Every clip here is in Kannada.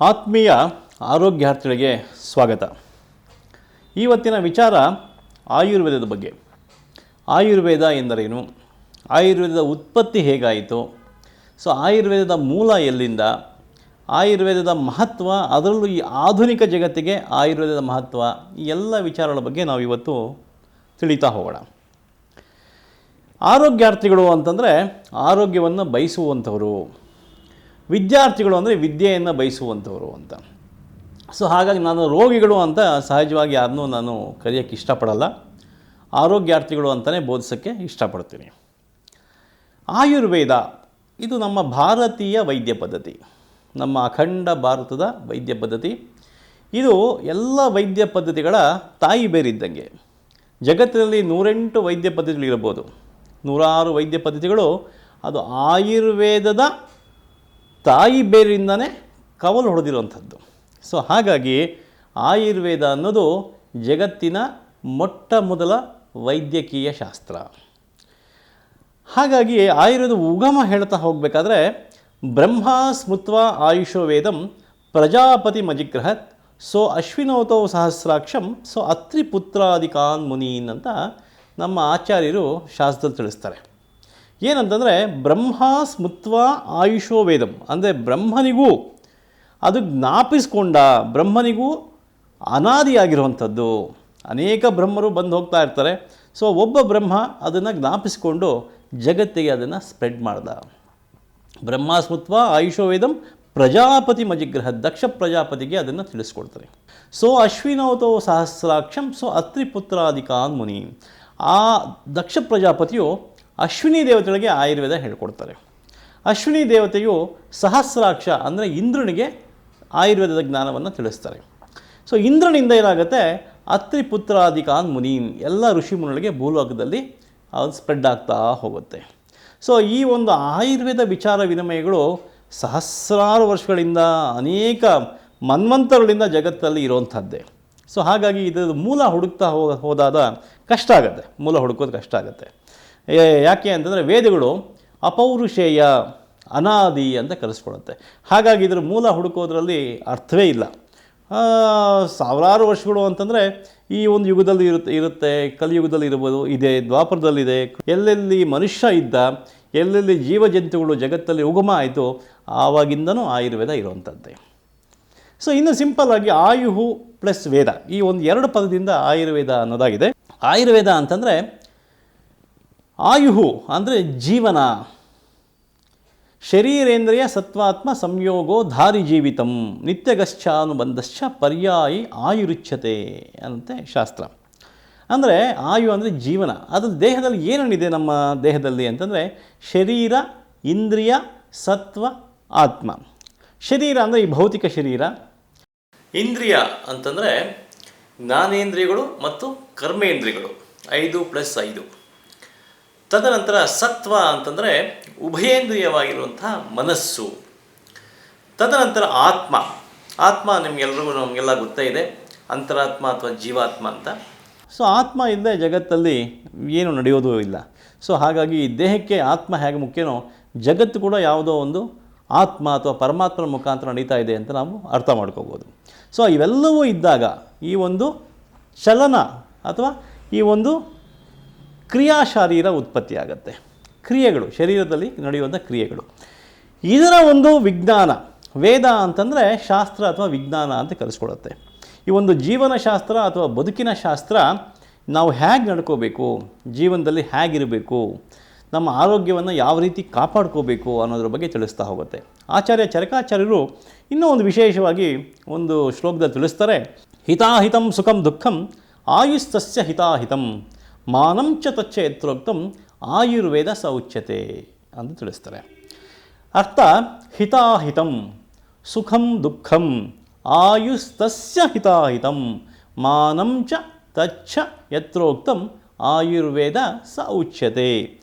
ಆತ್ಮೀಯ ಆರೋಗ್ಯಾರ್ಥಿಗಳಿಗೆ ಸ್ವಾಗತ. ಇವತ್ತಿನ ವಿಚಾರ ಆಯುರ್ವೇದದ ಬಗ್ಗೆ. ಆಯುರ್ವೇದ ಎಂದರೇನು, ಆಯುರ್ವೇದದ ಉತ್ಪತ್ತಿ ಹೇಗಾಯಿತು, ಆಯುರ್ವೇದದ ಮೂಲ ಎಲ್ಲಿಂದ, ಆಯುರ್ವೇದದ ಮಹತ್ವ, ಅದರಲ್ಲೂ ಈ ಆಧುನಿಕ ಜಗತ್ತಿಗೆ ಆಯುರ್ವೇದದ ಮಹತ್ವ, ಈ ಎಲ್ಲ ವಿಚಾರಗಳ ಬಗ್ಗೆ ನಾವು ಇವತ್ತು ತಿಳಿತಾ ಹೋಗೋಣ. ಆರೋಗ್ಯಾರ್ಥಿಗಳು ಅಂತಂದರೆ ಆರೋಗ್ಯವನ್ನು ಬಯಸುವಂಥವರು, ವಿದ್ಯಾರ್ಥಿಗಳು ಅಂದರೆ ವಿದ್ಯೆಯನ್ನು ಬಯಸುವಂಥವರು ಅಂತ. ಹಾಗಾಗಿ ನಾನು ರೋಗಿಗಳು ಅಂತ ಸಹಜವಾಗಿ ಯಾರನ್ನೂ ನಾನು ಕರೆಯೋಕ್ಕೆ ಇಷ್ಟಪಡಲ್ಲ, ಆರೋಗ್ಯಾರ್ಥಿಗಳು ಅಂತಲೇ ಬೋಧಿಸೋಕ್ಕೆ ಇಷ್ಟಪಡ್ತೀನಿ. ಆಯುರ್ವೇದ ಇದು ನಮ್ಮ ಭಾರತೀಯ ವೈದ್ಯ ಪದ್ಧತಿ, ನಮ್ಮ ಅಖಂಡ ಭಾರತದ ವೈದ್ಯ ಪದ್ಧತಿ. ಇದು ಎಲ್ಲ ವೈದ್ಯ ಪದ್ಧತಿಗಳ ತಾಯಿ ಬೇರಿದ್ದಂಗೆ. ಜಗತ್ತಿನಲ್ಲಿ 108 ವೈದ್ಯ ಪದ್ಧತಿಗಳಿರ್ಬೋದು, 106 ವೈದ್ಯ ಪದ್ಧತಿಗಳು ಅದು ಆಯುರ್ವೇದದ ತಾಯಿ ಬೇರಿಂದನೇ ಕವಲು ಹೊಡೆದಿರುವಂಥದ್ದು. ಹಾಗಾಗಿ ಆಯುರ್ವೇದ ಅನ್ನೋದು ಜಗತ್ತಿನ ಮೊಟ್ಟ ಮೊದಲ ವೈದ್ಯಕೀಯ ಶಾಸ್ತ್ರ. ಹಾಗಾಗಿ ಆಯುರ್ವೇದ ಉಗಮ ಹೇಳ್ತಾ ಹೋಗಬೇಕಾದ್ರೆ ಬ್ರಹ್ಮ ಸ್ಮೃತ್ವಾ ಆಯುಷೋ ವೇದಂ ಪ್ರಜಾಪತಿ ಮಜಿಗ್ರಹತ್ ಅಶ್ವಿನೋತೋ ಸಹಸ್ರಾಕ್ಷಂ ಅತ್ರಿ ಪುತ್ರಾದಿಕಾನ್ ಮುನೀನ್ ಅಂತ ನಮ್ಮ ಆಚಾರ್ಯರು ಶಾಸ್ತ್ರದಲ್ಲಿ ತಿಳಿಸ್ತಾರೆ. ಏನಂತಂದರೆ ಬ್ರಹ್ಮ ಸ್ಮೃತ್ವ ಆಯುಷೋ ವೇದಂ ಅಂದರೆ ಬ್ರಹ್ಮನಿಗೂ ಅದು ಜ್ಞಾಪಿಸ್ಕೊಂಡ, ಬ್ರಹ್ಮನಿಗೂ ಅನಾದಿಯಾಗಿರುವಂಥದ್ದು. ಅನೇಕ ಬ್ರಹ್ಮರು ಬಂದು ಹೋಗ್ತಾ ಇರ್ತಾರೆ. ಒಬ್ಬ ಬ್ರಹ್ಮ ಅದನ್ನು ಜ್ಞಾಪಿಸ್ಕೊಂಡು ಜಗತ್ತಿಗೆ ಅದನ್ನು ಸ್ಪ್ರೆಡ್ ಮಾಡ್ದ. ಬ್ರಹ್ಮ ಸ್ಮೃತ್ವ ಆಯುಷೋ ವೇದಂ ಪ್ರಜಾಪತಿ ಮಜಿಗ್ರಹ, ದಕ್ಷ ಪ್ರಜಾಪತಿಗೆ ಅದನ್ನು ತಿಳಿಸ್ಕೊಡ್ತಾರೆ. ಅಶ್ವಿನೋತೋ ಸಹಸ್ರಾಕ್ಷಂ ಅತ್ರಿ ಪುತ್ರಾದಿಕಾನ್ ಮುನಿ. ಆ ದಕ್ಷ ಪ್ರಜಾಪತಿಯು ಅಶ್ವಿನಿ ದೇವತೆಗಳಿಗೆ ಆಯುರ್ವೇದ ಹೇಳ್ಕೊಡ್ತಾರೆ. ಅಶ್ವಿನಿ ದೇವತೆಯು ಸಹಸ್ರಾಕ್ಷ ಅಂದರೆ ಇಂದ್ರನಿಗೆ ಆಯುರ್ವೇದದ ಜ್ಞಾನವನ್ನು ತಿಳಿಸ್ತಾರೆ. ಇಂದ್ರನಿಂದ ಏನಾಗುತ್ತೆ, ಅತ್ರಿ ಪುತ್ರಾದಿಕಾನ್ ಮುನೀನ್, ಎಲ್ಲ ಋಷಿಮುನಿಗಳಿಗೆ ಭೂಲೋಕದಲ್ಲಿ ಅದು ಸ್ಪ್ರೆಡ್ ಆಗ್ತಾ ಹೋಗುತ್ತೆ. ಈ ಒಂದು ಆಯುರ್ವೇದ ವಿಚಾರ ವಿನಿಮಯಗಳು ಸಹಸ್ರಾರು ವರ್ಷಗಳಿಂದ, ಅನೇಕ ಮನ್ವಂತರಗಳಿಂದ ಜಗತ್ತಲ್ಲಿ ಇರುವಂಥದ್ದೇ. ಹಾಗಾಗಿ ಇದರ ಮೂಲ ಹುಡುಕ್ತಾ ಹೋದಾದ ಕಷ್ಟ ಆಗುತ್ತೆ, ಮೂಲ ಹುಡುಕೋದು ಕಷ್ಟ ಆಗುತ್ತೆ. ಯಾಕೆ ಅಂತಂದರೆ ವೇದಗಳು ಅಪೌರುಷೇಯ, ಅನಾದಿ ಅಂತ ಕರೆಸ್ಕೊಳುತ್ತೆ. ಹಾಗಾಗಿ ಇದರ ಮೂಲ ಹುಡುಕೋದ್ರಲ್ಲಿ ಅರ್ಥವೇ ಇಲ್ಲ. ಸಾವಿರಾರು ವರ್ಷಗಳು ಅಂತಂದರೆ ಈ ಒಂದು ಯುಗದಲ್ಲಿ ಇರುತ್ತೆ, ಕಲಿಯುಗದಲ್ಲಿ ಇರ್ಬೋದು, ಇದೆ, ದ್ವಾಪರದಲ್ಲಿದೆ. ಎಲ್ಲೆಲ್ಲಿ ಮನುಷ್ಯ ಇದ್ದ, ಎಲ್ಲೆಲ್ಲಿ ಜೀವಜಂತುಗಳು ಜಗತ್ತಲ್ಲಿ ಉಗಮ ಆಯಿತು, ಆವಾಗಿಂದನೂ ಆಯುರ್ವೇದ ಇರುವಂಥದ್ದೇ. ಇನ್ನು ಸಿಂಪಲ್ಲಾಗಿ ಆಯುಹು ಪ್ಲಸ್ ವೇದ, ಈ ಒಂದು 2 ಪದದಿಂದ ಆಯುರ್ವೇದ ಅನ್ನೋದಾಗಿದೆ. ಆಯುರ್ವೇದ ಅಂತಂದರೆ ಆಯುಹು ಅಂದರೆ ಜೀವನ, ಶರೀರೇಂದ್ರಿಯ ಸತ್ವಾತ್ಮ ಸಂಯೋಗೋ ಧಾರಿ ಜೀವಿತಂ ನಿತ್ಯಗಶ್ಚಾನುಬಂಧಶ್ಚ ಪರ್ಯಾಯಿ ಆಯುರುಚ್ಯತೆ ಅಂತೆ ಶಾಸ್ತ್ರ. ಅಂದರೆ ಆಯು ಅಂದರೆ ಜೀವನ. ಅದು ದೇಹದಲ್ಲಿ ಏನೇನಿದೆ ನಮ್ಮ ದೇಹದಲ್ಲಿ ಅಂತಂದರೆ ಶರೀರ, ಇಂದ್ರಿಯ, ಸತ್ವ, ಆತ್ಮ. ಶರೀರ ಅಂದರೆ ಈ ಭೌತಿಕ ಶರೀರ. ಇಂದ್ರಿಯ ಅಂತಂದರೆ ಜ್ಞಾನೇಂದ್ರಿಯಗಳು ಮತ್ತು ಕರ್ಮೇಂದ್ರಿಯಗಳು, 5+5. ತದನಂತರ ಸತ್ವ ಅಂತಂದರೆ ಉಭಯೇಂದ್ರಿಯವಾಗಿರುವಂಥ ಮನಸ್ಸು. ತದನಂತರ ಆತ್ಮ. ಆತ್ಮ ನಮಗೆಲ್ಲ ಗೊತ್ತೇ ಇದೆ, ಅಂತರಾತ್ಮ ಅಥವಾ ಜೀವಾತ್ಮ ಅಂತ. ಆತ್ಮ ಇಲ್ಲದೆ ಜಗತ್ತಲ್ಲಿ ಏನು ನಡೆಯೋದು ಇಲ್ಲ. ಹಾಗಾಗಿ ದೇಹಕ್ಕೆ ಆತ್ಮ ಹೇಗೆ ಮುಖ್ಯನೋ, ಜಗತ್ತು ಕೂಡ ಯಾವುದೋ ಒಂದು ಆತ್ಮ ಅಥವಾ ಪರಮಾತ್ಮನ ಮುಖಾಂತರ ನಡೀತಾ ಇದೆ ಅಂತ ನಾವು ಅರ್ಥ ಮಾಡ್ಕೋಬೋದು. ಇವೆಲ್ಲವೂ ಇದ್ದಾಗ ಈ ಒಂದು ಚಲನ ಅಥವಾ ಈ ಒಂದು ಕ್ರಿಯಾಶಾರೀರ ಉತ್ಪತ್ತಿ ಆಗುತ್ತೆ. ಕ್ರಿಯೆಗಳು, ಶರೀರದಲ್ಲಿ ನಡೆಯುವಂಥ ಕ್ರಿಯೆಗಳು, ಇದರ ಒಂದು ವಿಜ್ಞಾನ. ವೇದ ಅಂತಂದರೆ ಶಾಸ್ತ್ರ ಅಥವಾ ವಿಜ್ಞಾನ ಅಂತ ಕರೆಸ್ಕೊಳ್ಳುತ್ತೆ. ಈ ಒಂದು ಜೀವನ ಶಾಸ್ತ್ರ ಅಥವಾ ಬದುಕಿನ ಶಾಸ್ತ್ರ, ನಾವು ಹೇಗೆ ನಡ್ಕೋಬೇಕು, ಜೀವನದಲ್ಲಿ ಹೇಗಿರಬೇಕು, ನಮ್ಮ ಆರೋಗ್ಯವನ್ನು ಯಾವ ರೀತಿ ಕಾಪಾಡ್ಕೋಬೇಕು ಅನ್ನೋದ್ರ ಬಗ್ಗೆ ತಿಳಿಸ್ತಾ ಹೋಗುತ್ತೆ. ಆಚಾರ್ಯ ಚರಕಾಚಾರ್ಯರು ಇನ್ನೂ ಒಂದು ವಿಶೇಷವಾಗಿ ಒಂದು ಶ್ಲೋಕದಲ್ಲಿ ತಿಳಿಸ್ತಾರೆ. ಹಿತಾಹಿತಂ ಸುಖಂ ದುಃಖಂ ಆಯುಸ್ತಸ್ಯ ಹಿತಾಹಿತಂ ಮಾನಂಚ ತಚ್ಚ ಯತ್ರೋಕ್ತಂ ಆಯುರ್ವೇದ ಸೌಚ್ಯತೆ ಅಂತ ತಿಳಿಸ್ತಾರೆ. ಅರ್ಥ, ಹಿತಾಹಿತಂ ಸುಖಂ ದುಃಖಂ ಆಯುಸ್ತಸ್ಯ ಹಿತಾಹಿತಂ ಮಾನಂಚ ತಚ್ಚ ಯತ್ರೋಕ್ತಂ ಆಯುರ್ವೇದ ಸೌಚ್ಯತೆ.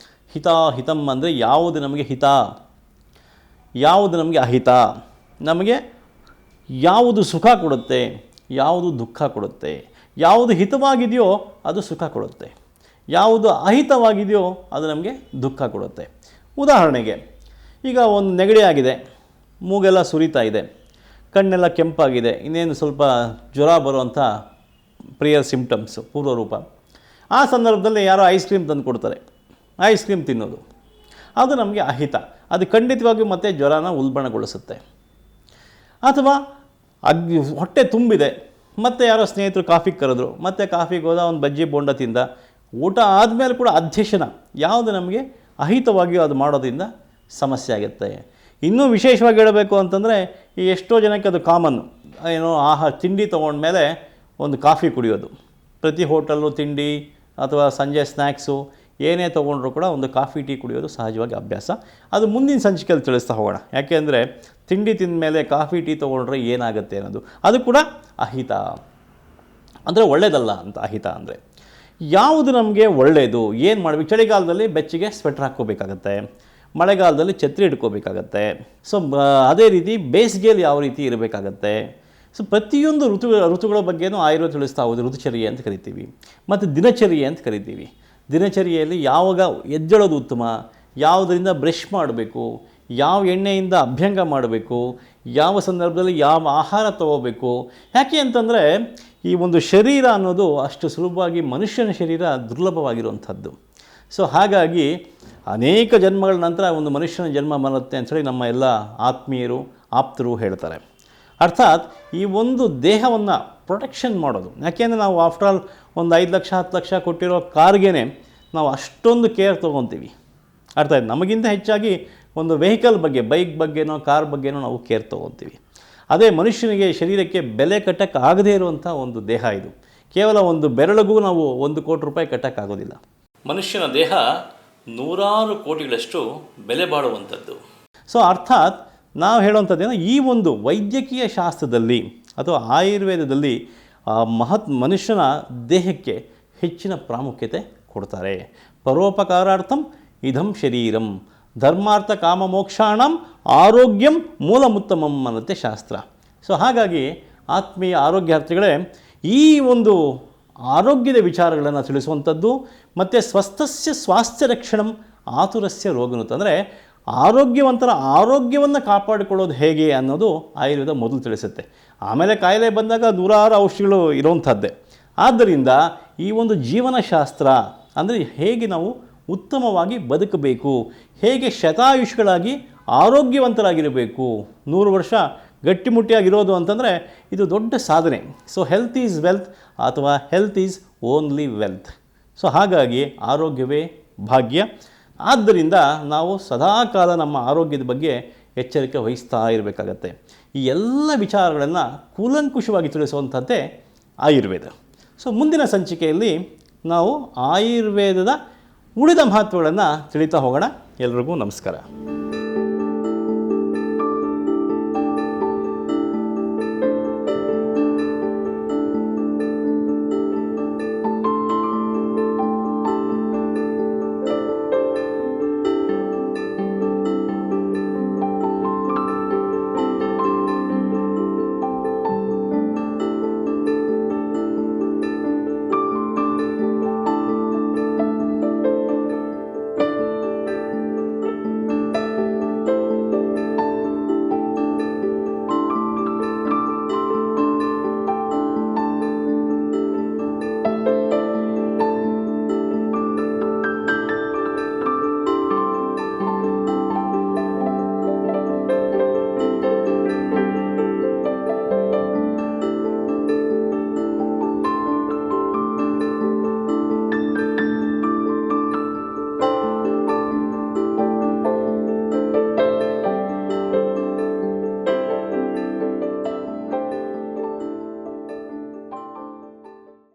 ಹಿತಾಹಿತಂ ಅಂದರೆ ಯಾವುದು ನಮಗೆ ಹಿತ, ಯಾವುದು ನಮಗೆ ಅಹಿತ, ನಮಗೆ ಯಾವುದು ಸುಖ ಕೊಡುತ್ತೆ, ಯಾವುದು ದುಃಖ ಕೊಡುತ್ತೆ, ಯಾವುದು ಹಿತವಾಗಿದೆಯೋ ಅದು ಸುಖ ಕೊಡುತ್ತೆ, ಯಾವುದು ಅಹಿತವಾಗಿದೆಯೋ ಅದು ನಮಗೆ ದುಃಖ ಕೊಡುತ್ತೆ. ಉದಾಹರಣೆಗೆ, ಈಗ ಒಂದು ನೆಗಡಿ ಆಗಿದೆ, ಮೂಗೆಲ್ಲ ಸುರಿತಾ ಇದೆ, ಕಣ್ಣೆಲ್ಲ ಕೆಂಪಾಗಿದೆ, ಇನ್ನೇನು ಸ್ವಲ್ಪ ಜ್ವರ ಬರುವಂಥ ಪ್ರಿಯರ್ ಸಿಂಪ್ಟಮ್ಸು, ಪೂರ್ವರೂಪ. ಆ ಸಂದರ್ಭದಲ್ಲಿ ಯಾರೋ ಐಸ್ ಕ್ರೀಮ್ ತಂದು ಕೊಡ್ತಾರೆ, ಐಸ್ ಕ್ರೀಮ್ ತಿನ್ನೋದು ಅದು ನಮಗೆ ಅಹಿತ. ಅದು ಖಂಡಿತವಾಗಿಯೂ ಮತ್ತೆ ಜ್ವರನ ಉಲ್ಬಣಗೊಳಿಸುತ್ತೆ. ಅಥವಾ ಹೊಟ್ಟೆ ತುಂಬಿದೆ, ಮತ್ತು ಯಾರೋ ಸ್ನೇಹಿತರು ಕಾಫಿಗೆ ಕರೆದ್ರು, ಮತ್ತು ಕಾಫಿಗೆ ಹೋದ ಒಂದು ಬಜ್ಜಿ ಬೋಂಡ ತಿಂದ, ಊಟ ಆದಮೇಲೆ ಕೂಡ ಅಧ್ಯಕ್ಷನ ಯಾವುದು ನಮಗೆ ಅಹಿತವಾಗಿಯೂ ಅದು ಮಾಡೋದ್ರಿಂದ ಸಮಸ್ಯೆ ಆಗುತ್ತೆ. ಇನ್ನೂ ವಿಶೇಷವಾಗಿ ಹೇಳಬೇಕು ಅಂತಂದರೆ, ಈ ಎಷ್ಟೋ ಜನಕ್ಕೆ ಅದು ಕಾಮನ್ನು, ಏನೋ ತಿಂಡಿ ತೊಗೊಂಡ್ಮೇಲೆ ಒಂದು ಕಾಫಿ ಕುಡಿಯೋದು. ಪ್ರತಿ ಹೋಟೆಲ್ಲು ತಿಂಡಿ ಅಥವಾ ಸಂಜೆ ಸ್ನ್ಯಾಕ್ಸು ಏನೇ ತೊಗೊಂಡ್ರೂ ಕೂಡ ಒಂದು ಕಾಫಿ ಟೀ ಕುಡಿಯೋದು ಸಹಜವಾಗಿ ಅಭ್ಯಾಸ. ಅದು ಮುಂದಿನ ಸಂಚಿಕೆಯಲ್ಲಿ ತಿಳಿಸ್ತಾ ಹೋಗೋಣ. ಯಾಕೆಂದರೆ ತಿಂಡಿ ತಿಂದ ಮೇಲೆ ಕಾಫಿ ಟೀ ತೊಗೊಂಡ್ರೆ ಏನಾಗುತ್ತೆ ಅನ್ನೋದು, ಅದು ಕೂಡ ಅಹಿತ, ಅಂದರೆ ಒಳ್ಳೆಯದಲ್ಲ ಅಂತ. ಅಹಿತ ಅಂದರೆ ಯಾವುದು ನಮಗೆ ಒಳ್ಳೆಯದು, ಏನು ಮಾಡಬೇಕು? ಚಳಿಗಾಲದಲ್ಲಿ ಬೆಚ್ಚಗೆ ಸ್ವೆಟ್ರ್ ಹಾಕ್ಕೋಬೇಕಾಗತ್ತೆ, ಮಳೆಗಾಲದಲ್ಲಿ ಛತ್ರಿ ಹಿಡ್ಕೋಬೇಕಾಗತ್ತೆ. ಸೊ ಅದೇ ರೀತಿ ಬೇಸಿಗೆಯಲ್ಲಿ ಯಾವ ರೀತಿ ಇರಬೇಕಾಗತ್ತೆ. ಸೊ ಪ್ರತಿಯೊಂದು ಋತುಗಳ ಬಗ್ಗೆನೂ ಆಯುರ್ವೇದ ತಿಳಿಸ್ತಾ ಹೋಗೋದು. ಋತುಚರ್ಯೆ ಅಂತ ಕರಿತೀವಿ, ಮತ್ತು ದಿನಚರ್ಯೆ ಅಂತ ಕರಿತೀವಿ. ದಿನಚರ್ಯೆಯಲ್ಲಿ ಯಾವಾಗ ಎದ್ದೇಳೋದು ಉತ್ತಮ, ಯಾವುದರಿಂದ ಬ್ರಷ್ ಮಾಡಬೇಕು, ಯಾವ ಎಣ್ಣೆಯಿಂದ ಅಭ್ಯಂಗ ಮಾಡಬೇಕು, ಯಾವ ಸಂದರ್ಭದಲ್ಲಿ ಯಾವ ಆಹಾರ ತಗೋಬೇಕು. ಯಾಕೆ ಅಂತಂದರೆ ಈ ಒಂದು ಶರೀರ ಅನ್ನೋದು ಅಷ್ಟು ಸುಲಭವಾಗಿ ಮನುಷ್ಯನ ಶರೀರ ದುರ್ಲಭವಾಗಿರುವಂಥದ್ದು. ಸೊ ಹಾಗಾಗಿ ಅನೇಕ ಜನ್ಮಗಳ ನಂತರ ಒಂದು ಮನುಷ್ಯನ ಜನ್ಮ ಬರುತ್ತೆ ಅಂಥೇಳಿ ನಮ್ಮ ಎಲ್ಲ ಆತ್ಮೀಯರು ಆಪ್ತರು ಹೇಳ್ತಾರೆ. ಅರ್ಥಾತ್ ಈ ಒಂದು ದೇಹವನ್ನು ಪ್ರೊಟೆಕ್ಷನ್ ಮಾಡೋದು. ಯಾಕೆಂದರೆ ನಾವು ಆಫ್ಟರ್ ಆಲ್ ಒಂದು 5 ಲಕ್ಷ 10 ಲಕ್ಷ ಕೊಟ್ಟಿರೋ ಕಾರ್ಗೇ ನಾವು ಅಷ್ಟೊಂದು ಕೇರ್ ತೊಗೊತೀವಿ. ಅರ್ಥ ಆಯ್ತು? ನಮಗಿಂತ ಹೆಚ್ಚಾಗಿ ಒಂದು ವೆಹಿಕಲ್ ಬಗ್ಗೆ, ಬೈಕ್ ಬಗ್ಗೆನೋ ಕಾರ್ ಬಗ್ಗೆನೋ ನಾವು ಕೇರ್ ತೊಗೊತೀವಿ. ಅದೇ ಮನುಷ್ಯನಿಗೆ ಶರೀರಕ್ಕೆ ಬೆಲೆ ಕಟ್ಟೋಕ್ಕಾಗದೇ ಇರುವಂಥ ಒಂದು ದೇಹ ಇದು. ಕೇವಲ ಒಂದು ಬೆರಳಿಗೂ ನಾವು 1 ಕೋಟಿ ರೂಪಾಯಿ ಕಟ್ಟೋಕ್ಕಾಗೋದಿಲ್ಲ. ಮನುಷ್ಯನ ದೇಹ 100 ಕೋಟಿಗಳಷ್ಟು ಬೆಲೆ ಬಾಳುವಂಥದ್ದು. ಸೊ ಅರ್ಥಾತ್ ನಾವು ಹೇಳುವಂಥದ್ದೇನೋ, ಈ ಒಂದು ವೈದ್ಯಕೀಯ ಶಾಸ್ತ್ರದಲ್ಲಿ ಅಥವಾ ಆಯುರ್ವೇದದಲ್ಲಿ ಮನುಷ್ಯನ ದೇಹಕ್ಕೆ ಹೆಚ್ಚಿನ ಪ್ರಾಮುಖ್ಯತೆ ಕೊಡ್ತಾರೆ. ಪರೋಪಕಾರಾರ್ಥಂ ಇದಂ ಶರೀರಂ ಧರ್ಮಾರ್ಥ ಕಾಮ ಮೋಕ್ಷಾಣಂ ಆರೋಗ್ಯಂ ಮೂಲಮುತ್ತಮಂ ಅನ್ನತ್ತೆ ಶಾಸ್ತ್ರ. ಸೊ ಹಾಗಾಗಿ ಆತ್ಮೀಯ ಆರೋಗ್ಯಾರ್ಥಿಗಳೇ, ಈ ಒಂದು ಆರೋಗ್ಯದ ವಿಚಾರಗಳನ್ನು ತಿಳಿಸುವಂಥದ್ದು, ಮತ್ತು ಸ್ವಸ್ಥಸ್ಯ ಸ್ವಾಸ್ಥ್ಯ ರಕ್ಷಣಂ ಆತುರಸ್ಯ ರೋಗನುತ, ಅಂದರೆ ಆರೋಗ್ಯವಂತರ ಆರೋಗ್ಯವನ್ನು ಕಾಪಾಡಿಕೊಳ್ಳೋದು ಹೇಗೆ ಅನ್ನೋದು ಆಯುರ್ವೇದ ಮೊದಲು ತಿಳಿಸುತ್ತೆ. ಆಮೇಲೆ ಕಾಯಿಲೆ ಬಂದಾಗ 100 ಔಷಧಿಗಳು ಇರೋವಂಥದ್ದೇ. ಆದ್ದರಿಂದ ಈ ಒಂದು ಜೀವನಶಾಸ್ತ್ರ ಅಂದರೆ ಹೇಗೆ ನಾವು ಉತ್ತಮವಾಗಿ ಬದುಕಬೇಕು, ಹೇಗೆ ಶತಾಯುಷ್ಗಳಾಗಿ ಆರೋಗ್ಯವಂತರಾಗಿರಬೇಕು, 100 ವರ್ಷ ಗಟ್ಟಿಮುಟ್ಟಿಯಾಗಿರೋದು ಅಂತಂದರೆ ಇದು ದೊಡ್ಡ ಸಾಧನೆ. ಸೊ ಹೆಲ್ತ್ ಈಸ್ ವೆಲ್ತ್, ಅಥವಾ health is only wealth. So ಹಾಗಾಗಿ ಆರೋಗ್ಯವೇ ಭಾಗ್ಯ. ಆದ್ದರಿಂದ ನಾವು ಸದಾಕಾಲ ನಮ್ಮ ಆರೋಗ್ಯದ ಬಗ್ಗೆ ಎಚ್ಚರಿಕೆ ವಹಿಸ್ತಾ ಇರಬೇಕಾಗತ್ತೆ. ಈ ಎಲ್ಲ ವಿಚಾರಗಳನ್ನು ಕೂಲಂಕುಷವಾಗಿ ತಿಳಿಸುವಂಥದ್ದೇ ಆಯುರ್ವೇದ. ಸೊ ಮುಂದಿನ ಸಂಚಿಕೆಯಲ್ಲಿ ನಾವು ಆಯುರ್ವೇದದ ಉಳಿದ ಮಹತ್ವಗಳನ್ನು ತಿಳಿತಾ ಹೋಗೋಣ. ಎಲ್ರಿಗೂ ನಮಸ್ಕಾರ.